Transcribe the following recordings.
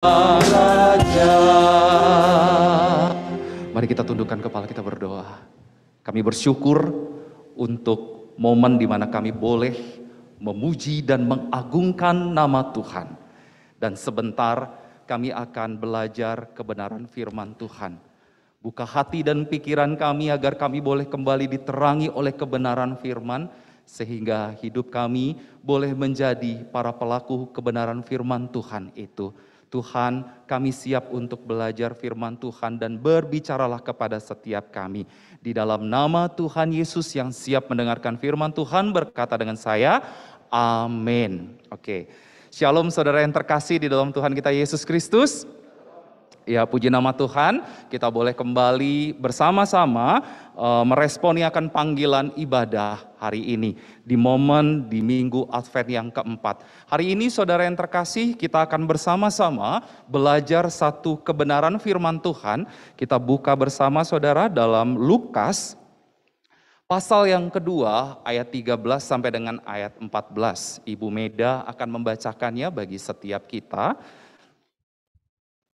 Raja. Mari kita tundukkan kepala, kita berdoa. Kami bersyukur untuk momen di mana kami boleh memuji dan mengagungkan nama Tuhan. Dan sebentar kami akan belajar kebenaran firman Tuhan. Buka hati dan pikiran kami agar kami boleh kembali diterangi oleh kebenaran firman, sehingga hidup kami boleh menjadi para pelaku kebenaran firman Tuhan itu. Tuhan, kami siap untuk belajar firman Tuhan dan berbicaralah kepada setiap kami. Di dalam nama Tuhan Yesus yang siap mendengarkan firman Tuhan, berkata dengan saya, amin. Oke, shalom saudara yang terkasih di dalam Tuhan kita Yesus Kristus. Ya, puji nama Tuhan, kita boleh kembali bersama-sama meresponi akan panggilan ibadah hari ini di momen di Minggu Advent yang keempat. Hari ini saudara yang terkasih, kita akan bersama-sama belajar satu kebenaran firman Tuhan. Kita buka bersama saudara dalam Lukas pasal yang kedua ayat 13 sampai dengan ayat 14. Ibu Meda akan membacakannya bagi setiap kita.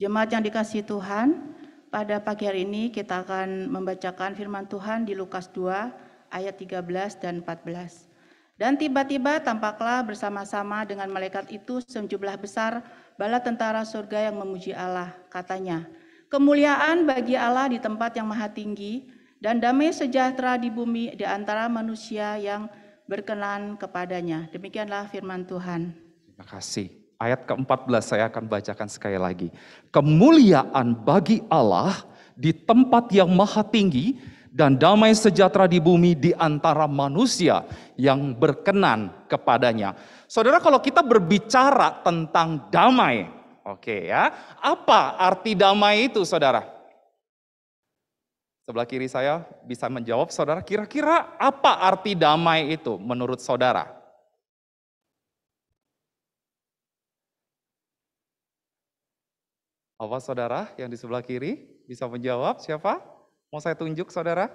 Jemaat yang dikasihi Tuhan, pada pagi hari ini kita akan membacakan firman Tuhan di Lukas 2 ayat 13 dan 14. Dan tiba-tiba tampaklah bersama-sama dengan malaikat itu sejumlah besar bala tentara surga yang memuji Allah. Katanya, kemuliaan bagi Allah di tempat yang maha tinggi dan damai sejahtera di bumi di antara manusia yang berkenan kepadanya. Demikianlah firman Tuhan. Terima kasih. Ayat ke-14 saya akan bacakan sekali lagi. Kemuliaan bagi Allah di tempat yang maha tinggi dan damai sejahtera di bumi di antara manusia yang berkenan kepadanya. Saudara, kalau kita berbicara tentang damai, oke ya, apa arti damai itu saudara? Sebelah kiri saya bisa menjawab saudara, kira-kira apa arti damai itu menurut saudara? Apa saudara yang di sebelah kiri bisa menjawab? Siapa? Mau saya tunjuk saudara?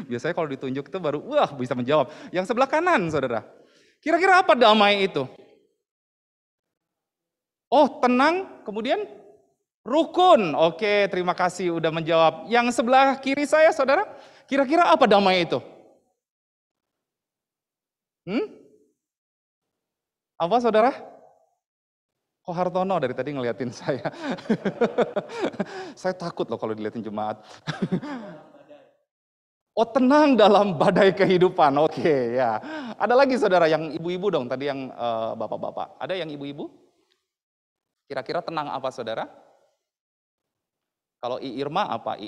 Biasanya kalau ditunjuk itu baru wah bisa menjawab. Yang sebelah kanan saudara. Kira-kira apa damai itu? Oh, tenang, kemudian rukun. Oke, terima kasih udah menjawab. Yang sebelah kiri saya saudara, kira-kira apa damai itu? Apa saudara? Kok Hartono dari tadi ngeliatin saya. Saya takut loh kalau dilihatin jemaat. Oh, tenang dalam badai kehidupan. Oke, ya. Ada lagi saudara yang ibu-ibu dong, tadi yang bapak-bapak. Ada yang ibu-ibu? Kira-kira tenang apa saudara? Kalau I Irma apa I?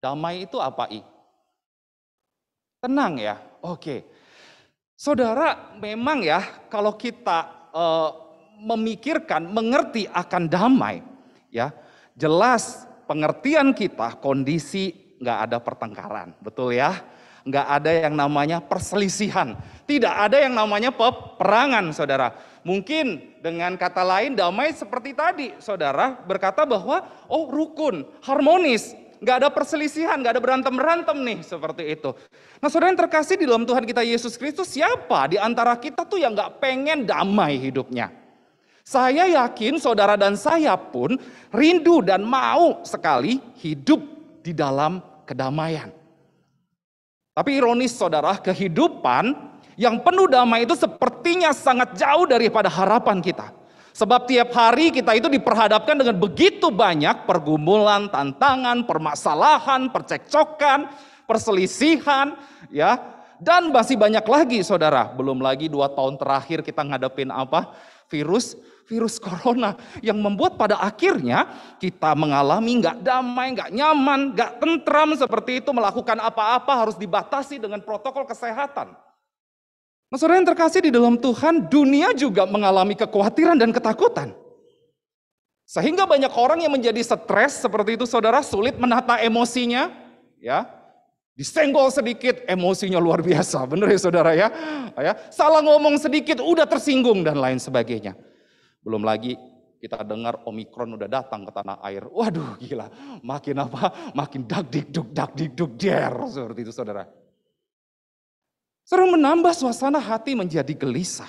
Damai itu apa I? Tenang ya. Oke. Saudara, memang ya kalau kita memikirkan, mengerti akan damai, ya jelas pengertian kita kondisi nggak ada pertengkaran, betul ya? Nggak ada yang namanya perselisihan, tidak ada yang namanya peperangan, saudara. Mungkin dengan kata lain damai seperti tadi, saudara berkata bahwa oh rukun, harmonis, nggak ada perselisihan, nggak ada berantem-berantem nih seperti itu. Nah saudara yang terkasih di dalam Tuhan kita Yesus Kristus, siapa di antara kita tuh yang nggak pengen damai hidupnya? Saya yakin saudara dan saya pun rindu dan mau sekali hidup di dalam kedamaian. Tapi ironis saudara, kehidupan yang penuh damai itu sepertinya sangat jauh daripada harapan kita. Sebab tiap hari kita itu diperhadapkan dengan begitu banyak pergumulan, tantangan, permasalahan, percekcokan, perselisihan, ya. Dan masih banyak lagi saudara, belum lagi 2 tahun terakhir kita ngadepin apa? Virus corona yang membuat pada akhirnya kita mengalami nggak damai, nggak nyaman, nggak tentram seperti itu, melakukan apa-apa harus dibatasi dengan protokol kesehatan. Nah saudara yang terkasih di dalam Tuhan, dunia juga mengalami kekhawatiran dan ketakutan. Sehingga banyak orang yang menjadi stres seperti itu saudara, sulit menata emosinya, ya. Disenggol sedikit, emosinya luar biasa, bener ya saudara ya. Salah ngomong sedikit, udah tersinggung dan lain sebagainya. Belum lagi kita dengar Omikron udah datang ke tanah air. Waduh gila, makin apa? Makin dak-dik-duk, der, seperti itu saudara. Saudara menambah suasana hati menjadi gelisah.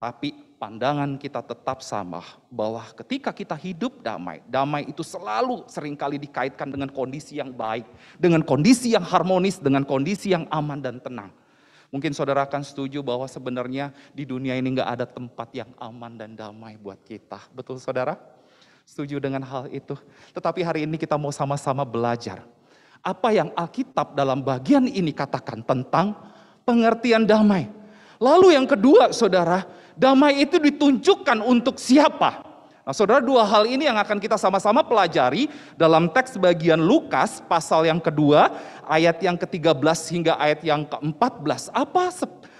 Tapi pandangan kita tetap sama bahwa ketika kita hidup damai, damai itu selalu seringkali dikaitkan dengan kondisi yang baik, dengan kondisi yang harmonis, dengan kondisi yang aman dan tenang. Mungkin saudara akan setuju bahwa sebenarnya di dunia ini nggak ada tempat yang aman dan damai buat kita. Betul saudara? Setuju dengan hal itu. Tetapi hari ini kita mau sama-sama belajar. Apa yang Alkitab dalam bagian ini katakan tentang pengertian damai. Lalu yang kedua saudara, damai itu ditunjukkan untuk siapa? Nah saudara, dua hal ini yang akan kita sama-sama pelajari dalam teks bagian Lukas pasal yang kedua, ayat yang ke-13 hingga ayat yang ke-14.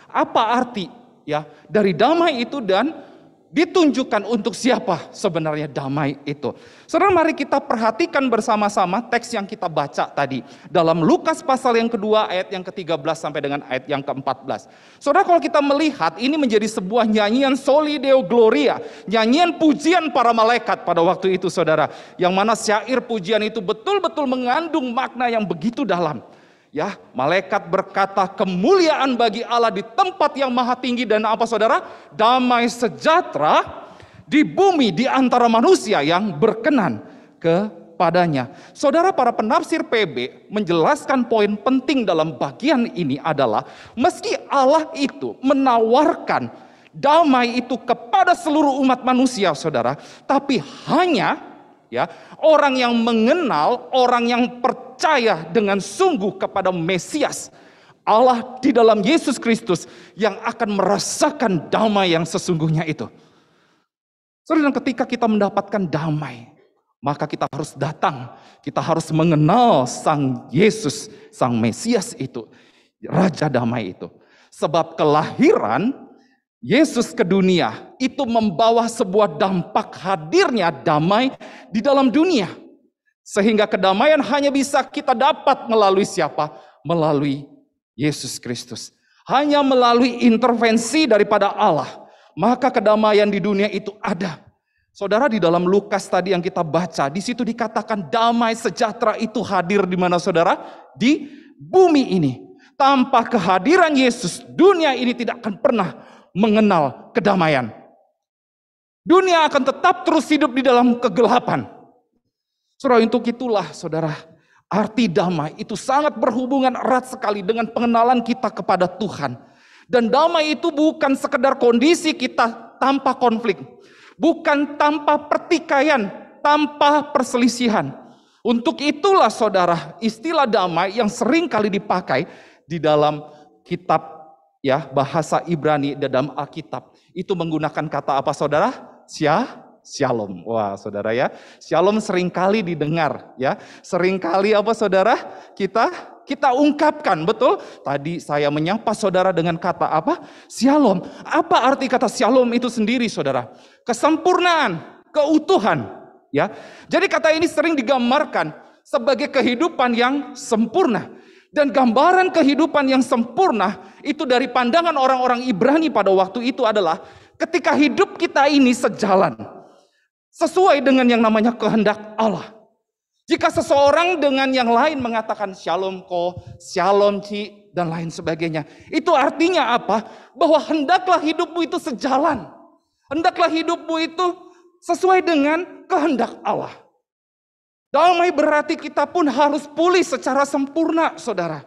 Apa arti ya dari damai itu dan ditunjukkan untuk siapa sebenarnya damai itu. Saudara, mari kita perhatikan bersama-sama teks yang kita baca tadi. Dalam Lukas pasal yang kedua ayat yang ke-13 sampai dengan ayat yang ke-14. Saudara, kalau kita melihat ini menjadi sebuah nyanyian Soli Deo Gloria. Nyanyian pujian para malaikat pada waktu itu saudara. Yang mana syair pujian itu betul-betul mengandung makna yang begitu dalam. Ya, malaikat berkata kemuliaan bagi Allah di tempat yang maha tinggi dan apa saudara? Damai sejahtera di bumi di antara manusia yang berkenan kepadanya. Saudara, para penafsir PB menjelaskan poin penting dalam bagian ini adalah meski Allah itu menawarkan damai itu kepada seluruh umat manusia saudara, tapi hanya ya, orang yang mengenal, orang yang percaya dengan sungguh kepada Mesias, Allah di dalam Yesus Kristus yang akan merasakan damai yang sesungguhnya itu. Saudara, ketika kita mendapatkan damai, maka kita harus datang, kita harus mengenal Sang Yesus, Sang Mesias itu, Raja Damai itu. Sebab kelahiran Yesus ke dunia itu membawa sebuah dampak hadirnya damai di dalam dunia. Sehingga kedamaian hanya bisa kita dapat melalui siapa? Melalui Yesus Kristus. Hanya melalui intervensi daripada Allah. Maka kedamaian di dunia itu ada. Saudara, di dalam Lukas tadi yang kita baca, di situ dikatakan damai sejahtera itu hadir di mana saudara? Di bumi ini. Tanpa kehadiran Yesus, dunia ini tidak akan pernah mengenal kedamaian. Dunia akan tetap terus hidup di dalam kegelapan. Saudara, untuk itulah saudara, arti damai itu sangat berhubungan erat sekali dengan pengenalan kita kepada Tuhan. Dan damai itu bukan sekedar kondisi kita tanpa konflik, bukan tanpa pertikaian, tanpa perselisihan. Untuk itulah saudara, istilah damai yang sering kali dipakai di dalam kitab ya, bahasa Ibrani dalam Alkitab itu menggunakan kata apa saudara? Shalom. Wah saudara ya, shalom seringkali didengar ya. Seringkali apa saudara? Kita ungkapkan, betul? Tadi saya menyapa saudara dengan kata apa? Shalom. Apa arti kata shalom itu sendiri saudara? Kesempurnaan, keutuhan ya. Jadi kata ini sering digambarkan sebagai kehidupan yang sempurna. Dan gambaran kehidupan yang sempurna itu dari pandangan orang-orang Ibrani pada waktu itu adalah ketika hidup kita ini sejalan, sesuai dengan yang namanya kehendak Allah. Jika seseorang dengan yang lain mengatakan shalom ko, shalom ci, dan lain sebagainya. Itu artinya apa? Bahwa hendaklah hidupmu itu sejalan. Hendaklah hidupmu itu sesuai dengan kehendak Allah. Damai berarti kita pun harus pulih secara sempurna, saudara.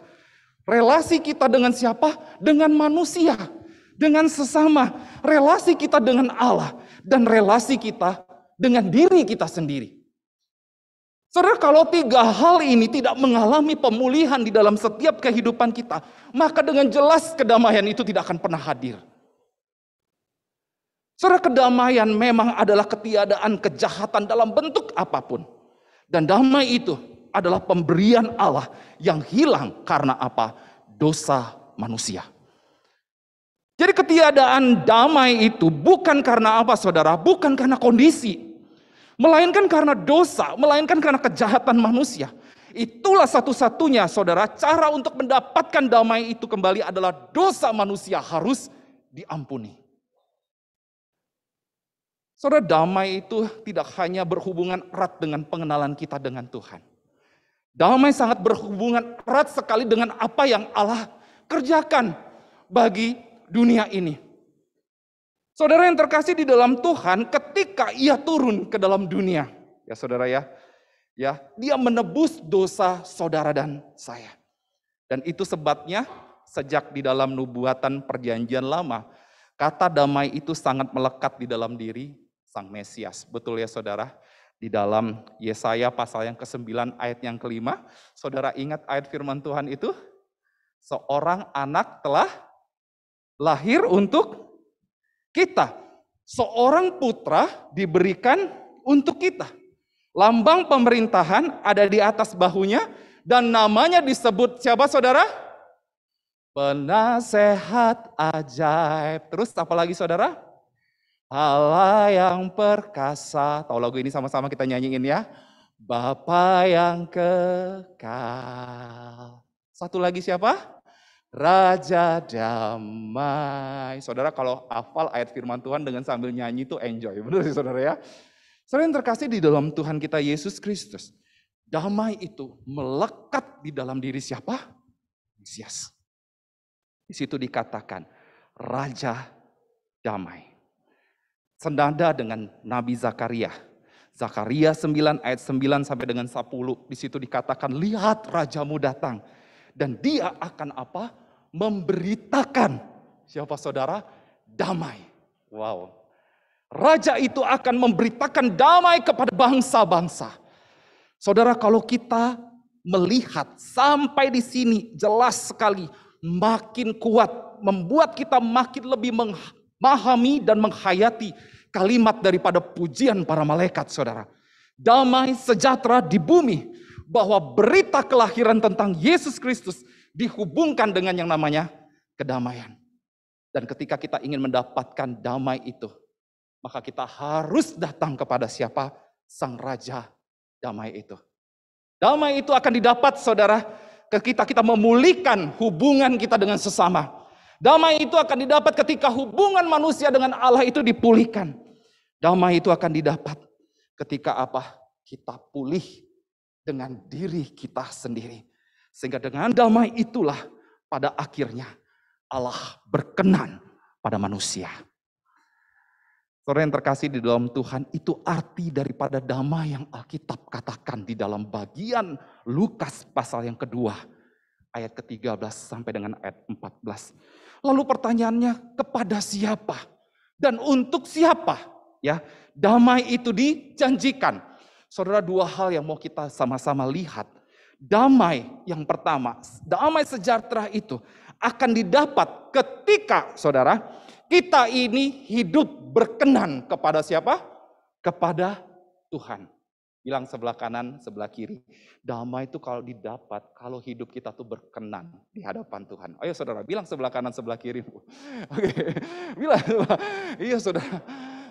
Relasi kita dengan siapa? Dengan manusia, dengan sesama. Relasi kita dengan Allah, dan relasi kita dengan diri kita sendiri. Saudara, kalau tiga hal ini tidak mengalami pemulihan di dalam setiap kehidupan kita, maka dengan jelas kedamaian itu tidak akan pernah hadir. Saudara, kedamaian memang adalah ketiadaan kejahatan dalam bentuk apapun. Dan damai itu adalah pemberian Allah yang hilang karena apa? Dosa manusia. Jadi ketiadaan damai itu bukan karena apa saudara? Bukan karena kondisi. Melainkan karena dosa, melainkan karena kejahatan manusia. Itulah satu-satunya saudara, cara untuk mendapatkan damai itu kembali adalah dosa manusia harus diampuni. Saudara, damai itu tidak hanya berhubungan erat dengan pengenalan kita dengan Tuhan. Damai sangat berhubungan erat sekali dengan apa yang Allah kerjakan bagi dunia ini. Saudara yang terkasih di dalam Tuhan, ketika ia turun ke dalam dunia, ya saudara ya, dia menebus dosa saudara dan saya. Dan itu sebabnya sejak di dalam nubuatan perjanjian lama, kata damai itu sangat melekat di dalam diri Sang Mesias. Betul ya saudara? Di dalam Yesaya pasal yang ke-9 ayat yang ke-5, saudara ingat ayat firman Tuhan itu? Seorang anak telah lahir untuk kita. Seorang putra diberikan untuk kita. Lambang pemerintahan ada di atas bahunya dan namanya disebut siapa saudara? Penasehat ajaib. Terus apa lagi saudara? Allah yang perkasa. Tahu lagu ini sama-sama kita nyanyiin ya. Bapa yang kekal. Satu lagi siapa? Raja damai. Saudara kalau hafal ayat firman Tuhan dengan sambil nyanyi itu enjoy. Benar sih saudara ya. Saudara yang terkasih di dalam Tuhan kita Yesus Kristus. Damai itu melekat di dalam diri siapa? Mesias. Di situ dikatakan Raja damai. Senada dengan Nabi Zakaria. Zakaria 9 ayat 9 sampai dengan 10. Di situ dikatakan lihat rajamu datang. Dan dia akan apa? Memberitakan siapa saudara? Damai. Wow. Raja itu akan memberitakan damai kepada bangsa-bangsa. Saudara, kalau kita melihat sampai di sini jelas sekali makin kuat, membuat kita makin lebih memahami dan menghayati kalimat daripada pujian para malaikat, saudara. Damai sejahtera di bumi, bahwa berita kelahiran tentang Yesus Kristus dihubungkan dengan yang namanya kedamaian. Dan ketika kita ingin mendapatkan damai itu, maka kita harus datang kepada siapa? Sang Raja damai itu. Damai itu akan didapat saudara ketika kita memulihkan hubungan kita dengan sesama. Damai itu akan didapat ketika hubungan manusia dengan Allah itu dipulihkan. Damai itu akan didapat ketika apa? Kita pulih dengan diri kita sendiri. Sehingga dengan damai itulah pada akhirnya Allah berkenan pada manusia. Saudara yang terkasih di dalam Tuhan, itu arti daripada damai yang Alkitab katakan di dalam bagian Lukas pasal yang kedua, ayat ke-13 sampai dengan ayat 14. Lalu pertanyaannya, kepada siapa dan untuk siapa ya damai itu dijanjikan? Saudara, dua hal yang mau kita sama-sama lihat. Damai yang pertama, damai sejahtera itu akan didapat ketika saudara kita ini hidup berkenan kepada siapa? Kepada Tuhan. Bilang sebelah kanan, sebelah kiri. Damai itu kalau didapat, kalau hidup kita tuh berkenan di hadapan Tuhan. Ayo saudara, bilang sebelah kanan, sebelah kiri. Oke, bilang. Iya saudara.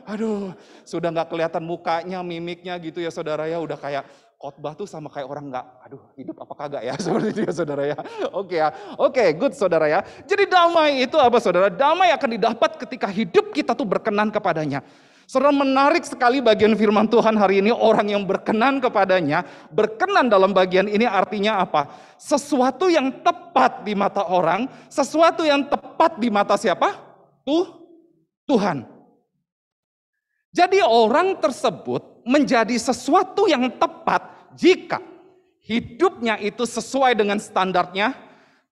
Aduh, sudah gak kelihatan mukanya, mimiknya gitu ya saudara ya. Udah kayak khotbah tuh sama kayak orang gak, aduh hidup apa kagak ya. Seperti itu ya saudara ya. Oke ya, oke good saudara ya. Jadi damai itu apa saudara? Damai akan didapat ketika hidup kita tuh berkenan kepadanya. Saudara, menarik sekali bagian firman Tuhan hari ini, orang yang berkenan kepadanya. Berkenan dalam bagian ini artinya apa? Sesuatu yang tepat di mata orang, sesuatu yang tepat di mata siapa? Tuhan. Jadi orang tersebut menjadi sesuatu yang tepat jika hidupnya itu sesuai dengan standarnya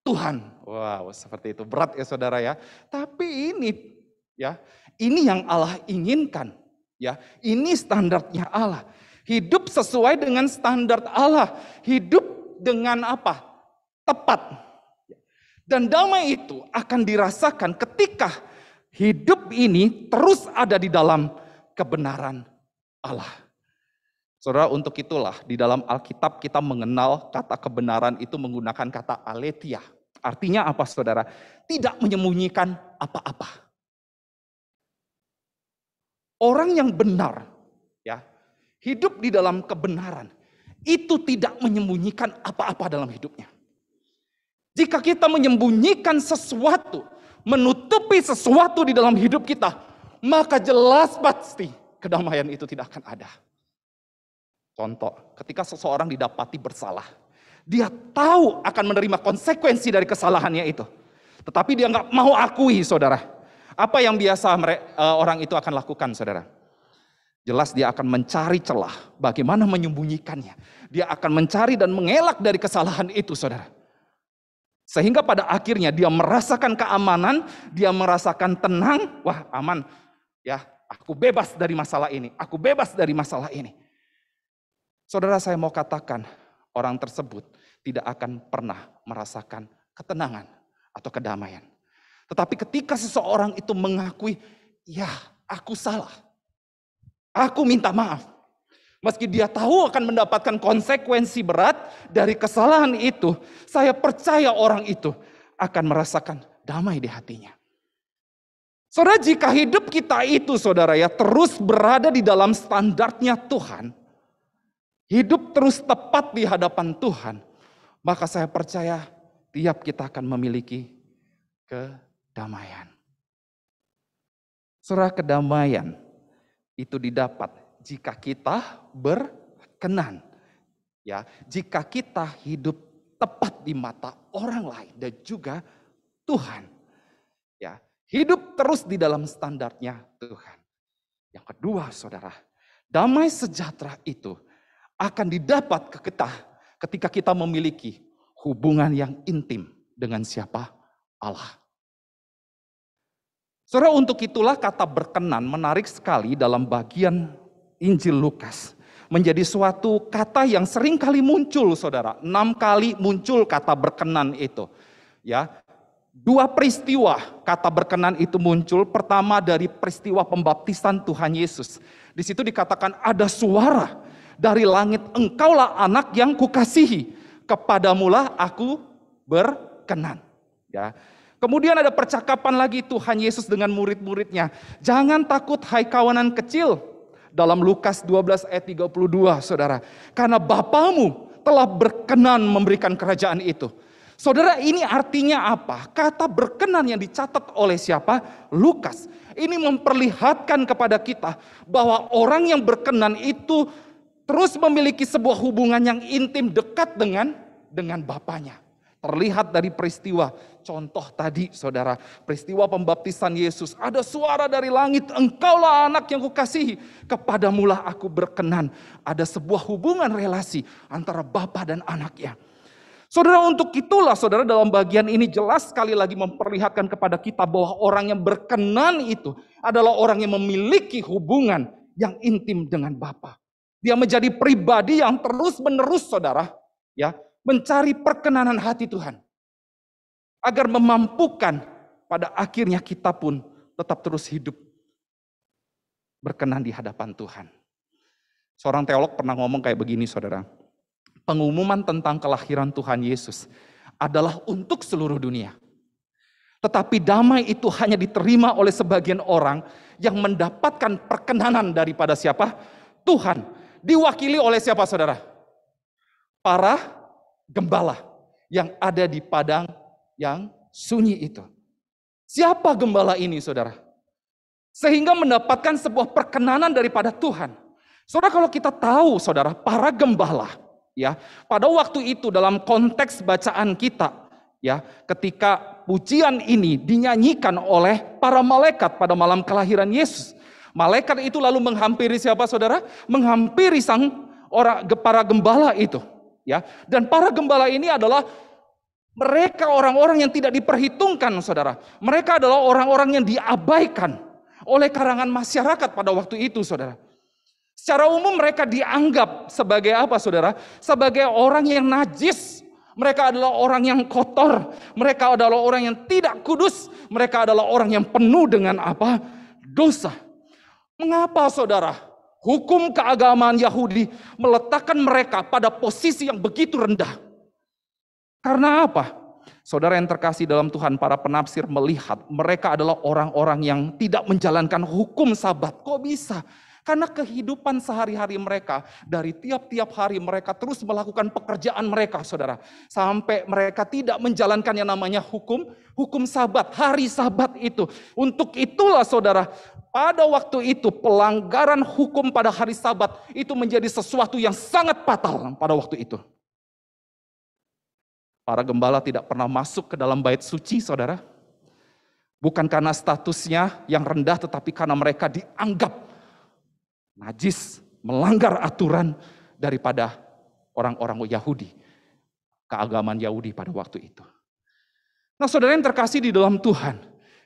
Tuhan. Wow, seperti itu. Berat ya saudara ya. Tapi ini ya, ini yang Allah inginkan. Ya, ini standarnya Allah. Hidup sesuai dengan standar Allah. Hidup dengan apa? Tepat. Dan damai itu akan dirasakan ketika hidup ini terus ada di dalam kebenaran Allah. Saudara, untuk itulah di dalam Alkitab kita mengenal kata kebenaran itu menggunakan kata aletheia. Artinya apa saudara? Tidak menyembunyikan apa-apa. Orang yang benar ya, hidup di dalam kebenaran itu tidak menyembunyikan apa-apa dalam hidupnya. Jika kita menyembunyikan sesuatu, menutupi sesuatu di dalam hidup kita, maka jelas pasti kedamaian itu tidak akan ada. Contoh, ketika seseorang didapati bersalah, dia tahu akan menerima konsekuensi dari kesalahannya itu. Tetapi dia nggak mau akui saudara. Apa yang biasa orang itu akan lakukan, saudara? Jelas dia akan mencari celah bagaimana menyembunyikannya. Dia akan mencari dan mengelak dari kesalahan itu, saudara. Sehingga pada akhirnya dia merasakan keamanan, dia merasakan tenang, wah aman, ya aku bebas dari masalah ini, aku bebas dari masalah ini. Saudara, saya mau katakan, orang tersebut tidak akan pernah merasakan ketenangan atau kedamaian. Tetapi ketika seseorang itu mengakui, ya aku salah, aku minta maaf. Meski dia tahu akan mendapatkan konsekuensi berat dari kesalahan itu, saya percaya orang itu akan merasakan damai di hatinya. Saudara, jika hidup kita itu, saudara ya, terus berada di dalam standarnya Tuhan, hidup terus tepat di hadapan Tuhan, maka saya percaya tiap kita akan memiliki kedamaian. Saudara, kedamaian itu didapat jika kita berkenan, ya, jika kita hidup tepat di mata orang lain dan juga Tuhan, ya, hidup terus di dalam standarnya Tuhan. Yang kedua, saudara, damai sejahtera itu akan didapat ketika kita memiliki hubungan yang intim dengan siapa? Allah. Saudara, untuk itulah kata berkenan menarik sekali dalam bagian Injil Lukas. Menjadi suatu kata yang sering kali muncul, saudara. 6 kali muncul kata berkenan itu. Ya, 2 peristiwa kata berkenan itu muncul. Pertama dari peristiwa pembaptisan Tuhan Yesus. Di situ dikatakan ada suara dari langit, engkaulah anak yang kukasihi, kepadamulah aku berkenan. Ya. Kemudian ada percakapan lagi Tuhan Yesus dengan murid-muridnya. Jangan takut hai kawanan kecil. Dalam Lukas 12 ayat 32, saudara. Karena Bapamu telah berkenan memberikan kerajaan itu. Saudara, ini artinya apa? Kata berkenan yang dicatat oleh siapa? Lukas. Ini memperlihatkan kepada kita bahwa orang yang berkenan itu terus memiliki sebuah hubungan yang intim dekat dengan Bapanya. Terlihat dari peristiwa, contoh tadi saudara, peristiwa pembaptisan Yesus. Ada suara dari langit, engkaulah anak yang kukasihi, kepadamulah aku berkenan. Ada sebuah hubungan relasi antara Bapa dan anaknya. Saudara, untuk itulah saudara dalam bagian ini jelas sekali lagi memperlihatkan kepada kita bahwa orang yang berkenan itu adalah orang yang memiliki hubungan yang intim dengan Bapa. Dia menjadi pribadi yang terus menerus saudara, ya, mencari perkenanan hati Tuhan. Agar memampukan pada akhirnya kita pun tetap terus hidup berkenan di hadapan Tuhan. Seorang teolog pernah ngomong kayak begini saudara. Pengumuman tentang kelahiran Tuhan Yesus adalah untuk seluruh dunia. Tetapi damai itu hanya diterima oleh sebagian orang yang mendapatkan perkenanan daripada siapa? Tuhan. Diwakili oleh siapa saudara? Para gembala yang ada di padang yang sunyi itu. Siapa gembala ini saudara? Sehingga mendapatkan sebuah perkenanan daripada Tuhan. Saudara, kalau kita tahu saudara, para gembala ya, pada waktu itu dalam konteks bacaan kita ya, ketika pujian ini dinyanyikan oleh para malaikat pada malam kelahiran Yesus. Malaikat itu lalu menghampiri siapa saudara? Menghampiri para gembala itu. Ya, dan para gembala ini adalah mereka orang-orang yang tidak diperhitungkan saudara. Mereka adalah orang-orang yang diabaikan oleh kalangan masyarakat pada waktu itu saudara. Secara umum mereka dianggap sebagai apa saudara? Sebagai orang yang najis. Mereka adalah orang yang kotor. Mereka adalah orang yang tidak kudus. Mereka adalah orang yang penuh dengan apa? Dosa. Mengapa saudara? Hukum keagamaan Yahudi meletakkan mereka pada posisi yang begitu rendah. Karena apa? Saudara yang terkasih dalam Tuhan, para penafsir melihat mereka adalah orang-orang yang tidak menjalankan hukum Sabat. Kok bisa? Karena kehidupan sehari-hari mereka, dari tiap-tiap hari mereka terus melakukan pekerjaan mereka, saudara. Sampai mereka tidak menjalankan yang namanya hukum Sabat, hari Sabat itu. Untuk itulah saudara, pada waktu itu pelanggaran hukum pada hari Sabat itu menjadi sesuatu yang sangat fatal pada waktu itu. Para gembala tidak pernah masuk ke dalam bait suci, saudara. Bukan karena statusnya yang rendah, tetapi karena mereka dianggap najis, melanggar aturan daripada orang-orang Yahudi, keagamaan Yahudi pada waktu itu. Nah, saudara yang terkasih di dalam Tuhan,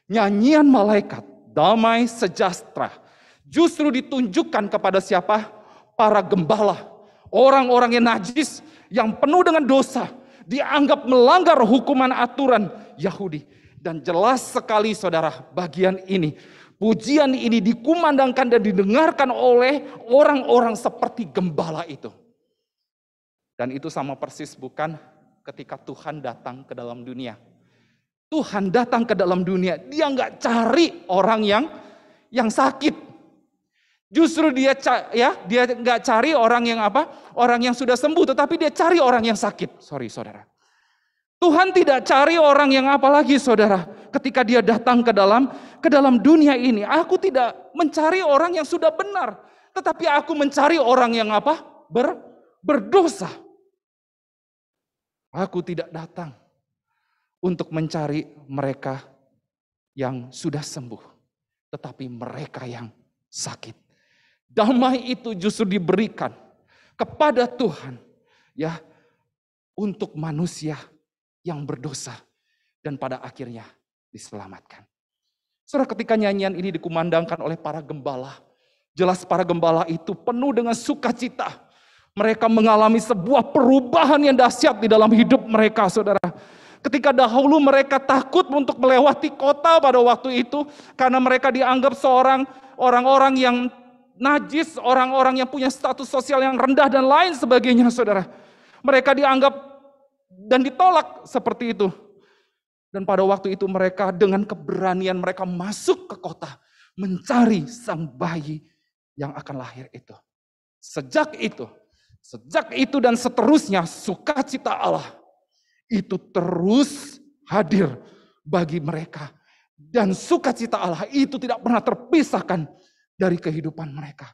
nyanyian malaikat, damai sejahtera, justru ditunjukkan kepada siapa? Para gembala, orang-orang yang najis, yang penuh dengan dosa, dianggap melanggar hukuman aturan Yahudi. Dan jelas sekali saudara, bagian ini, pujian ini dikumandangkan dan didengarkan oleh orang-orang seperti gembala itu. Dan itu sama persis bukan ketika Tuhan datang ke dalam dunia. Tuhan datang ke dalam dunia, dia nggak cari orang yang sakit. Justru dia nggak cari orang yang apa? Orang yang sudah sembuh, tetapi dia cari orang yang sakit. Sorry saudara. Tuhan tidak cari orang yang apa lagi saudara. Ketika dia datang ke dalam dunia ini, aku tidak mencari orang yang sudah benar, tetapi aku mencari orang yang apa? Berdosa. Aku tidak datang untuk mencari mereka yang sudah sembuh, tetapi mereka yang sakit. Damai itu justru diberikan kepada Tuhan ya, untuk manusia yang berdosa dan pada akhirnya diselamatkan. Saudara, ketika nyanyian ini dikumandangkan oleh para gembala, jelas para gembala itu penuh dengan sukacita. Mereka mengalami sebuah perubahan yang dahsyat di dalam hidup mereka, saudara. Ketika dahulu mereka takut untuk melewati kota pada waktu itu, karena mereka dianggap orang-orang yang najis, orang-orang yang punya status sosial yang rendah dan lain sebagainya, saudara. Mereka dianggap dan ditolak seperti itu. Dan pada waktu itu mereka dengan keberanian mereka masuk ke kota, mencari sang bayi yang akan lahir itu. Sejak itu dan seterusnya, sukacita Allah itu terus hadir bagi mereka. Dan sukacita Allah itu tidak pernah terpisahkan dari kehidupan mereka.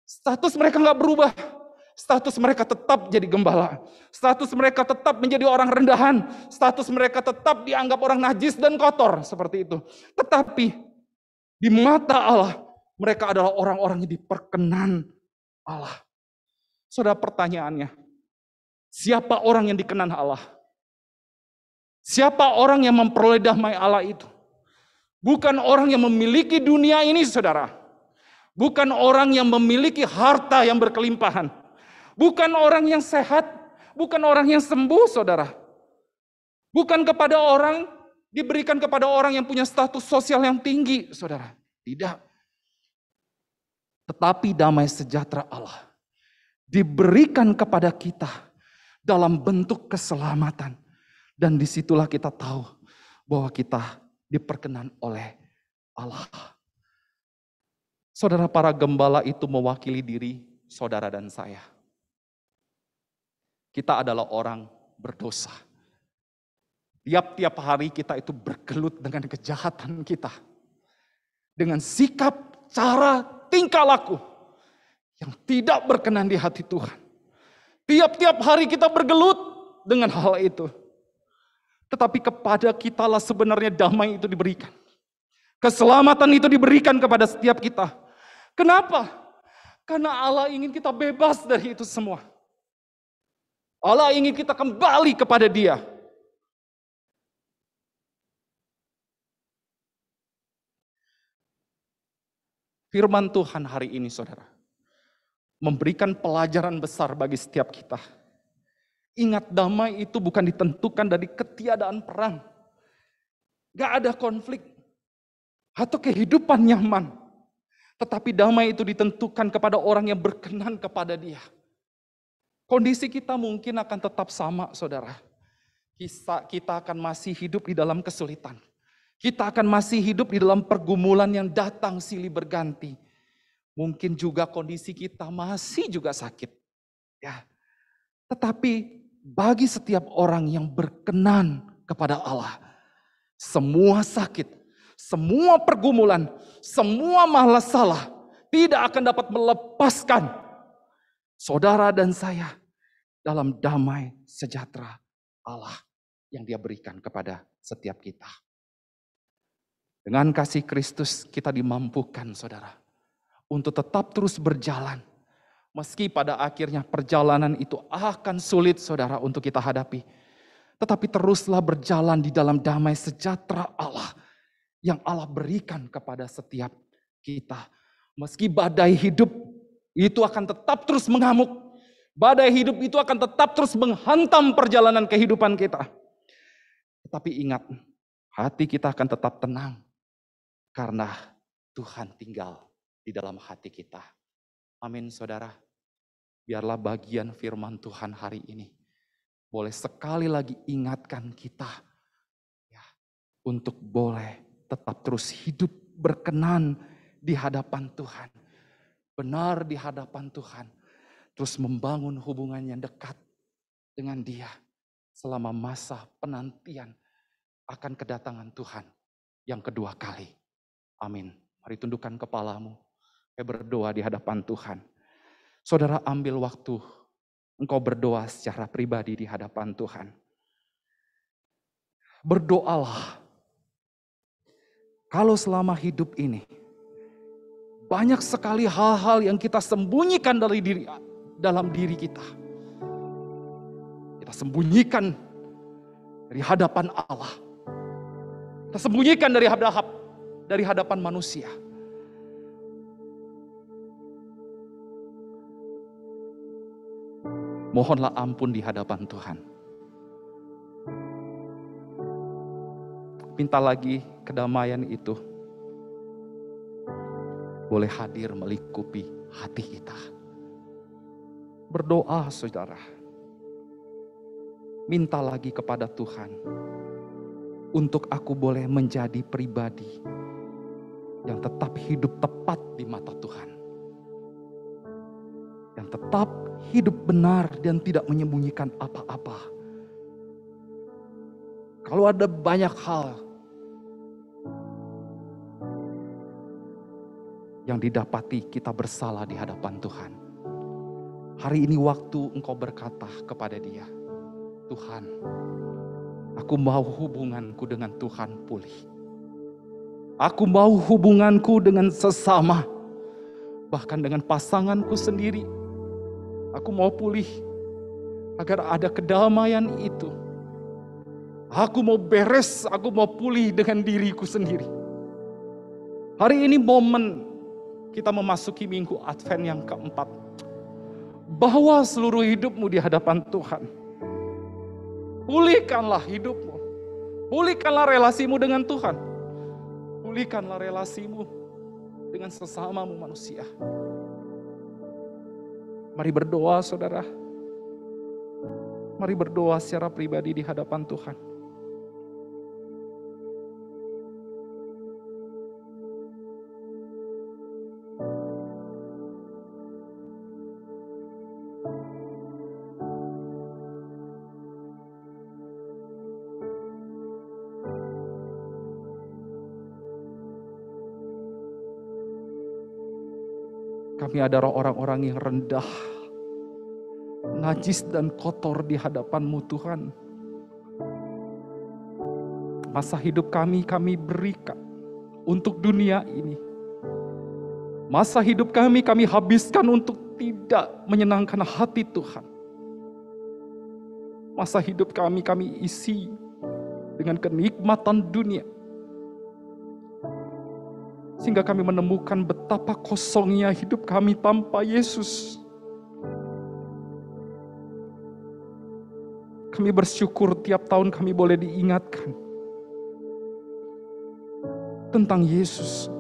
Status mereka nggak berubah. Status mereka tetap jadi gembala. Status mereka tetap menjadi orang rendahan. Status mereka tetap dianggap orang najis dan kotor. Seperti itu. Tetapi di mata Allah, mereka adalah orang-orang yang diperkenan Allah. Saudara, pertanyaannya, siapa orang yang dikenan Allah? Siapa orang yang memperoleh damai Allah itu? Bukan orang yang memiliki dunia ini, saudara. Bukan orang yang memiliki harta yang berkelimpahan. Bukan orang yang sehat. Bukan orang yang sembuh, saudara. Bukan diberikan kepada orang yang punya status sosial yang tinggi, saudara. Tidak. Tetapi damai sejahtera Allah diberikan kepada kita dalam bentuk keselamatan. Dan disitulah kita tahu bahwa kita diperkenan oleh Allah. Saudara, para gembala itu mewakili diri saudara dan saya. Kita adalah orang berdosa. Tiap-tiap hari kita itu bergelut dengan kejahatan kita. Dengan sikap, cara, tingkah laku yang tidak berkenan di hati Tuhan. Tiap-tiap hari kita bergelut dengan hal itu. Tetapi kepada kitalah sebenarnya damai itu diberikan. Keselamatan itu diberikan kepada setiap kita. Kenapa? Karena Allah ingin kita bebas dari itu semua. Allah ingin kita kembali kepada Dia. Firman Tuhan hari ini, saudara, memberikan pelajaran besar bagi setiap kita. Ingat, damai itu bukan ditentukan dari ketiadaan perang. Gak ada konflik. Atau kehidupan nyaman. Tetapi damai itu ditentukan kepada orang yang berkenan kepada Dia. Kondisi kita mungkin akan tetap sama, saudara. Kita akan masih hidup di dalam kesulitan. Kita akan masih hidup di dalam pergumulan yang datang silih berganti. Mungkin juga kondisi kita masih juga sakit. Ya. Tetapi bagi setiap orang yang berkenan kepada Allah, semua sakit, semua pergumulan, semua masalah tidak akan dapat melepaskan saudara dan saya dalam damai sejahtera Allah yang Dia berikan kepada setiap kita. Dengan kasih Kristus kita dimampukan, saudara, untuk tetap terus berjalan. Meski pada akhirnya perjalanan itu akan sulit, saudara, untuk kita hadapi. Tetapi teruslah berjalan di dalam damai sejahtera Allah yang Allah berikan kepada setiap kita. Meski badai hidup itu akan tetap terus mengamuk. Badai hidup itu akan tetap terus menghantam perjalanan kehidupan kita. Tetapi ingat, hati kita akan tetap tenang. Karena Tuhan tinggal di dalam hati kita. Amin, saudara. Biarlah bagian firman Tuhan hari ini boleh sekali lagi ingatkan kita ya, untuk boleh tetap terus hidup berkenan di hadapan Tuhan. Benar di hadapan Tuhan. Terus membangun hubungan yang dekat dengan Dia selama masa penantian akan kedatangan Tuhan yang kedua kali. Amin. Mari tundukkan kepalamu. Saya berdoa di hadapan Tuhan. Saudara, ambil waktu engkau berdoa secara pribadi di hadapan Tuhan. Berdoalah. Kalau selama hidup ini banyak sekali hal-hal yang kita sembunyikan dalam diri kita. Kita sembunyikan dari hadapan Allah. Kita sembunyikan dari hadapan manusia. Mohonlah ampun di hadapan Tuhan. Minta lagi kedamaian itu boleh hadir melingkupi hati kita. Berdoa, saudara. Minta lagi kepada Tuhan untuk aku boleh menjadi pribadi yang tetap hidup tepat di mata Tuhan. Yang tetap hidup benar dan tidak menyembunyikan apa-apa. Kalau ada banyak hal yang didapati kita bersalah di hadapan Tuhan. Hari ini waktu engkau berkata kepada Dia, Tuhan, aku mau hubunganku dengan Tuhan pulih. Aku mau hubunganku dengan sesama, bahkan dengan pasanganku sendiri. Aku mau pulih agar ada kedamaian itu. Aku mau beres, aku mau pulih dengan diriku sendiri. Hari ini momen kita memasuki minggu Advent yang keempat. Bawa seluruh hidupmu di hadapan Tuhan. Pulihkanlah hidupmu. Pulihkanlah relasimu dengan Tuhan. Pulihkanlah relasimu dengan sesamamu manusia. Mari berdoa, saudara. Mari berdoa secara pribadi di hadapan Tuhan. Kami adalah orang-orang yang rendah, najis dan kotor di hadapan-Mu, Tuhan. Masa hidup kami berikan untuk dunia ini. Masa hidup kami habiskan untuk tidak menyenangkan hati Tuhan. Masa hidup kami isi dengan kenikmatan dunia. Sehingga kami menemukan betapa kosongnya hidup kami tanpa Yesus. Kami bersyukur tiap tahun kami boleh diingatkan tentang Yesus.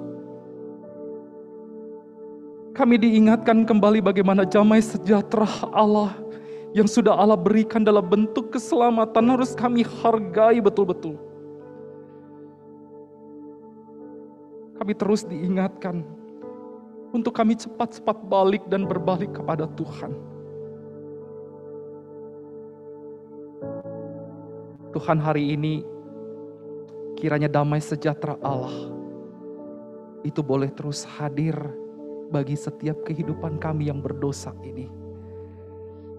Kami diingatkan kembali bagaimana damai sejahtera Allah yang sudah Allah berikan dalam bentuk keselamatan harus kami hargai betul-betul. Kami terus diingatkan untuk kami cepat-cepat balik dan berbalik kepada Tuhan. Tuhan, hari ini kiranya damai sejahtera Allah itu boleh terus hadir bagi setiap kehidupan kami yang berdosa ini.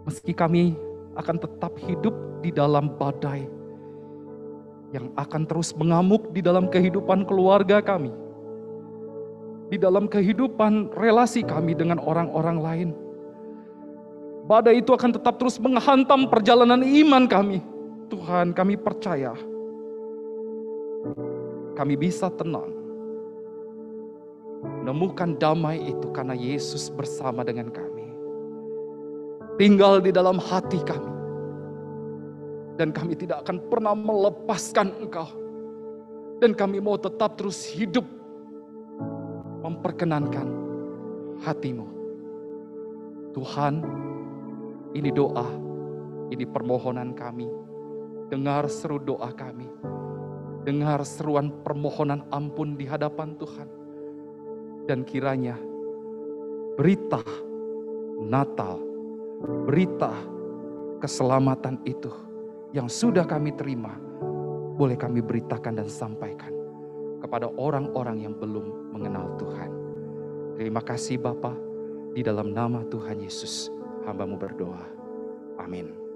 Meski kami akan tetap hidup di dalam badai, yang akan terus mengamuk di dalam kehidupan keluarga kami, di dalam kehidupan relasi kami dengan orang-orang lain. Badai itu akan tetap terus menghantam perjalanan iman kami. Tuhan, kami percaya kami bisa tenang, menemukan damai itu karena Yesus bersama dengan kami, tinggal di dalam hati kami, dan kami tidak akan pernah melepaskan Engkau, dan kami mau tetap terus hidup memperkenankan hati-Mu. Tuhan, ini doa, ini permohonan kami. Dengar seru doa kami. Dengar seruan permohonan ampun di hadapan Tuhan. Dan kiranya berita Natal, berita keselamatan itu yang sudah kami terima, boleh kami beritakan dan sampaikan kepada orang-orang yang belum mengenal Tuhan. Terima kasih Bapa, di dalam nama Tuhan Yesus hamba-Mu berdoa. Amin.